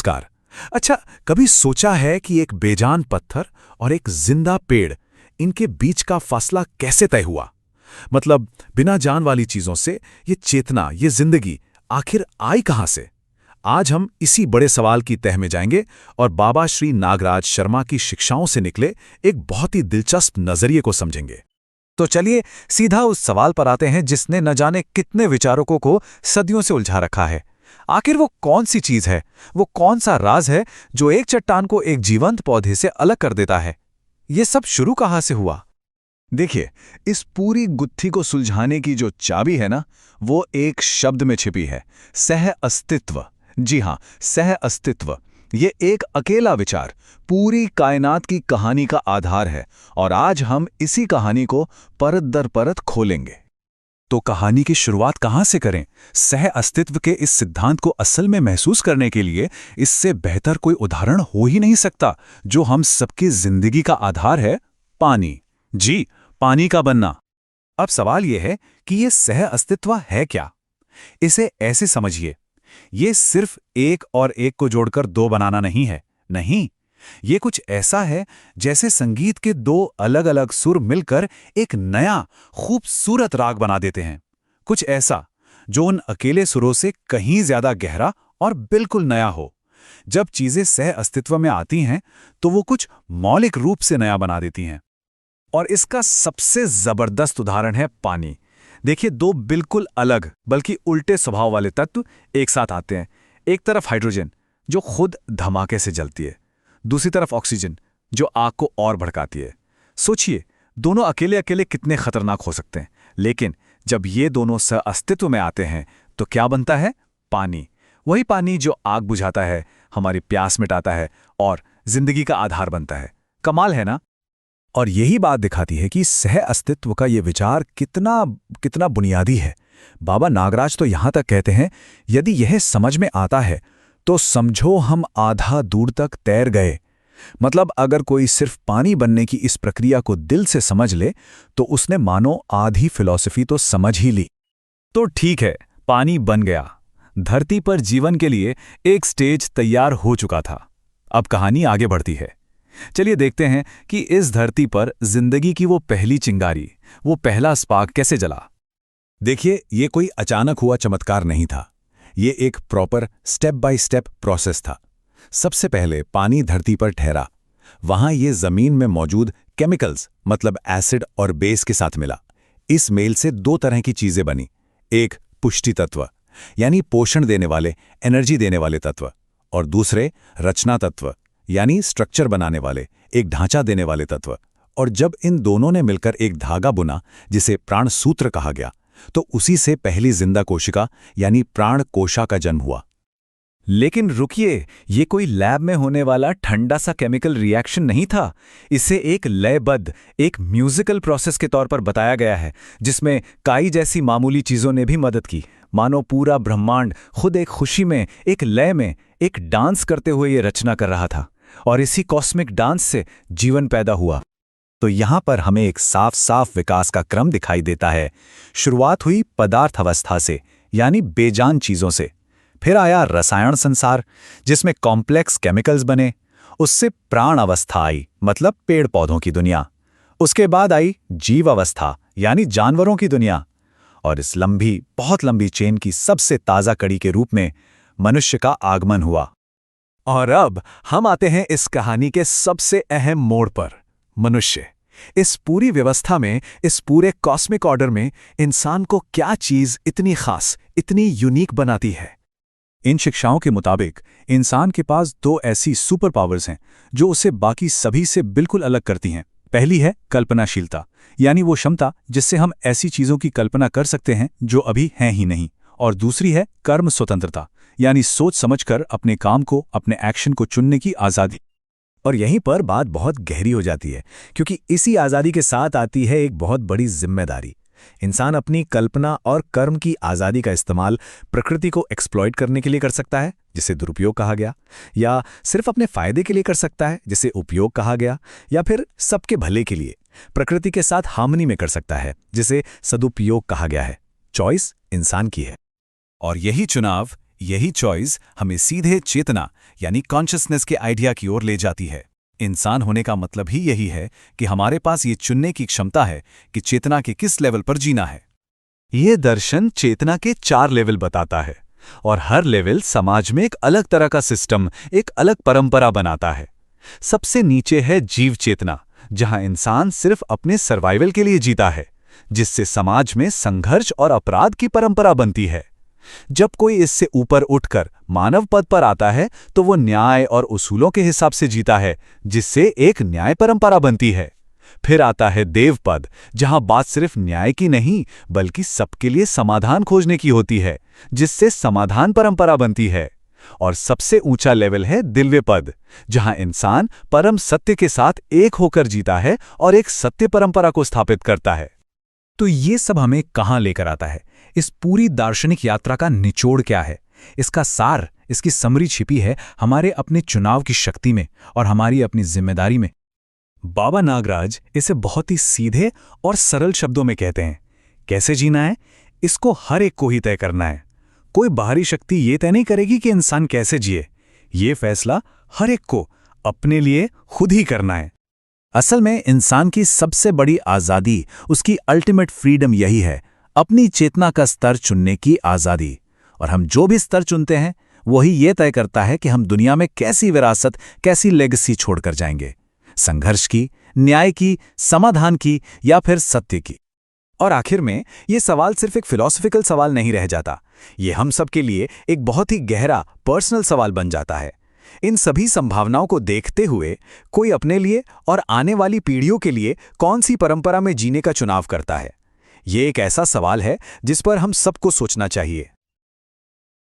नमस्कार। अच्छा, कभी सोचा है कि एक बेजान पत्थर और एक जिंदा पेड़, इनके बीच का फासला कैसे तय हुआ? मतलब बिना जान वाली चीजों से ये चेतना, ये जिंदगी आखिर आई कहां से? आज हम इसी बड़े सवाल की तह में जाएंगे और बाबा श्री नागराज शर्मा की शिक्षाओं से निकले एक बहुत ही दिलचस्प नजरिए को समझेंगे। तो चलिए सीधा उस सवाल पर आते हैं जिसने न जाने कितने विचारकों को सदियों से उलझा रखा है। आखिर वो कौन सी चीज है, वो कौन सा राज है जो एक चट्टान को एक जीवंत पौधे से अलग कर देता है? ये सब शुरू कहाँ से हुआ? देखिए, इस पूरी गुत्थी को सुलझाने की जो चाबी है ना, वो एक शब्द में छिपी है, सह अस्तित्व। जी हां, सह अस्तित्व। ये एक अकेला विचार पूरी कायनात की कहानी का आधार है और आज हम इसी कहानी को परत दर परत खोलेंगे। तो कहानी की शुरुआत कहाँ से करें? सह अस्तित्व के इस सिद्धांत को असल में महसूस करने के लिए इससे बेहतर कोई उदाहरण हो ही नहीं सकता, जो हम सबकी जिंदगी का आधार है, पानी। जी, पानी का बनना। अब सवाल यह है कि यह सह अस्तित्व है क्या? इसे ऐसे समझिए, ये सिर्फ एक और एक को जोड़कर दो बनाना नहीं है। नहीं, ये कुछ ऐसा है जैसे संगीत के दो अलग अलग सुर मिलकर एक नया खूबसूरत राग बना देते हैं। कुछ ऐसा जो उन अकेले सुरों से कहीं ज्यादा गहरा और बिल्कुल नया हो। जब चीजें सह अस्तित्व में आती हैं तो वो कुछ मौलिक रूप से नया बना देती हैं। और इसका सबसे जबरदस्त उदाहरण है पानी। देखिए, दो बिल्कुल अलग बल्कि उल्टे स्वभाव वाले तत्व एक साथ आते हैं। एक तरफ हाइड्रोजन जो खुद धमाके से जलती है, दूसरी तरफ ऑक्सीजन जो आग को और भड़काती है। सोचिए, दोनों अकेले अकेले कितने खतरनाक हो सकते हैं, लेकिन जब ये दोनों सह अस्तित्व में आते हैं तो क्या बनता है? पानी। वही पानी जो आग बुझाता है, हमारी प्यास मिटाता है और जिंदगी का आधार बनता है। कमाल है ना? और यही बात दिखाती है कि सह अस्तित्व का ये विचार कितना कितना बुनियादी है। बाबा नागराज तो यहां तक कहते हैं, यदि यह समझ में आता है तो समझो हम आधा दूर तक तैर गए। मतलब अगर कोई सिर्फ पानी बनने की इस प्रक्रिया को दिल से समझ ले तो उसने मानो आधी फिलॉसफी तो समझ ही ली। तो ठीक है, पानी बन गया, धरती पर जीवन के लिए एक स्टेज तैयार हो चुका था। अब कहानी आगे बढ़ती है। चलिए देखते हैं कि इस धरती पर जिंदगी की वो पहली चिंगारी, वो पहला स्पार्क कैसे जला। देखिए, ये कोई अचानक हुआ चमत्कार नहीं था। ये एक proper step by step process था। सबसे पहले पानी धरती पर ठहरा। वहां ये जमीन में मौजूद केमिकल्स मतलब एसिड और बेस के साथ मिला। इस मेल से दो तरह की चीजें बनी। एक पुष्टि तत्व यानी पोषण देने वाले, एनर्जी देने वाले तत्व, और दूसरे रचना तत्व यानी स्ट्रक्चर बनाने वाले, एक ढांचा देने वाले तत्व। और जब इन दोनों ने मिलकर एक धागा बुना जिसे प्राण सूत्र कहा गया, तो उसी से पहली जिंदा कोशिका यानी प्राण कोशा का जन्म हुआ। लेकिन रुकिए, ये कोई लैब में होने वाला ठंडा सा केमिकल रिएक्शन नहीं था। इसे एक लयबद्ध, एक म्यूजिकल प्रोसेस के तौर पर बताया गया है, जिसमें काई जैसी मामूली चीजों ने भी मदद की। मानो पूरा ब्रह्मांड खुद एक खुशी में, एक लय में, एक डांस करते हुए ये रचना कर रहा था। और इसी कॉस्मिक डांस से जीवन पैदा हुआ। तो यहां पर हमें एक साफ साफ विकास का क्रम दिखाई देता है। शुरुआत हुई पदार्थ अवस्था से, यानी बेजान चीजों से। फिर आया रसायन संसार, जिसमें कॉम्प्लेक्स केमिकल्स बने। उससे प्राण अवस्था आई, मतलब पेड़ पौधों की दुनिया। उसके बाद आई जीव अवस्था, यानी जानवरों की दुनिया। और इस लंबी, बहुत लंबी चेन की सबसे ताजा कड़ी के रूप में मनुष्य का आगमन हुआ। और अब हम आते हैं इस कहानी के सबसे अहम मोड़ पर, मनुष्य। इस पूरी व्यवस्था में, इस पूरे कॉस्मिक ऑर्डर में इंसान को क्या चीज इतनी खास, इतनी यूनिक बनाती है? इन शिक्षाओं के मुताबिक इंसान के पास दो ऐसी सुपर पावर्स हैं जो उसे बाकी सभी से बिल्कुल अलग करती हैं। पहली है कल्पनाशीलता, यानी वो क्षमता जिससे हम ऐसी चीजों की कल्पना कर सकते हैं जो अभी हैं ही नहीं। और दूसरी है कर्म स्वतंत्रता, यानी सोच समझकर अपने काम को, अपने एक्शन को चुनने की आज़ादी। और यहीं पर बात बहुत गहरी हो जाती है, क्योंकि इसी आज़ादी के साथ आती है एक बहुत बड़ी जिम्मेदारी। इंसान अपनी कल्पना और कर्म की आज़ादी का इस्तेमाल प्रकृति को एक्सप्लॉइट करने के लिए कर सकता है, जिसे दुरुपयोग कहा गया, या सिर्फ अपने फायदे के लिए कर सकता है, जिसे उपयोग कहा गया, या फिर सबके भले के लिए प्रकृति के साथ हार्मनी में कर सकता है, जिसे सदुपयोग कहा गया है। चॉइस इंसान की है। और यही चुनाव यही चॉइस हमें सीधे चेतना यानी कॉन्शियसनेस के आइडिया की ओर ले जाती है। इंसान होने का मतलब ही यही है कि हमारे पास ये चुनने की क्षमता है कि चेतना के किस लेवल पर जीना है। ये दर्शन चेतना के 4 लेवल बताता है और हर लेवल समाज में एक अलग तरह का सिस्टम, एक अलग परंपरा बनाता है। सबसे नीचे है जीव चेतना, जहां इंसान सिर्फ अपने सर्वाइवल के लिए जीता है, जिससे समाज में संघर्ष और अपराध की परंपरा बनती है। जब कोई इससे ऊपर उठकर मानव पद पर आता है तो वो न्याय और उसूलों के हिसाब से जीता है, जिससे एक न्याय परंपरा बनती है। फिर आता है देव पद, जहां बात सिर्फ न्याय की नहीं बल्कि सबके लिए समाधान खोजने की होती है, जिससे समाधान परंपरा बनती है। और सबसे ऊंचा लेवल है दिव्य पद, जहां इंसान परम सत्य के साथ एक होकर जीता है और एक सत्य परंपरा को स्थापित करता है। तो ये सब हमें कहाँ लेकर आता है? इस पूरी दार्शनिक यात्रा का निचोड़ क्या है? इसका सार, इसकी समरी छिपी है हमारे अपने चुनाव की शक्ति में और हमारी अपनी जिम्मेदारी में। बाबा नागराज इसे बहुत ही सीधे और सरल शब्दों में कहते हैं। कैसे जीना है, इसको हर एक को ही तय करना है। कोई बाहरी शक्ति ये तय नहीं करेगी कि इंसान कैसे जिए। ये फैसला हर एक को अपने लिए खुद ही करना है। असल में इंसान की सबसे बड़ी आज़ादी, उसकी अल्टीमेट फ्रीडम यही है, अपनी चेतना का स्तर चुनने की आज़ादी। और हम जो भी स्तर चुनते हैं वही ये तय करता है कि हम दुनिया में कैसी विरासत, कैसी लेगेसी छोड़कर जाएंगे। संघर्ष की, न्याय की, समाधान की या फिर सत्य की। और आखिर में ये सवाल सिर्फ एक फिलॉसफिकल सवाल नहीं रह जाता, ये हम सब के लिए एक बहुत ही गहरा पर्सनल सवाल बन जाता है। इन सभी संभावनाओं को देखते हुए कोई अपने लिए और आने वाली पीढ़ियों के लिए कौन सी परंपरा में जीने का चुनाव करता है? ये एक ऐसा सवाल है जिस पर हम सबको सोचना चाहिए।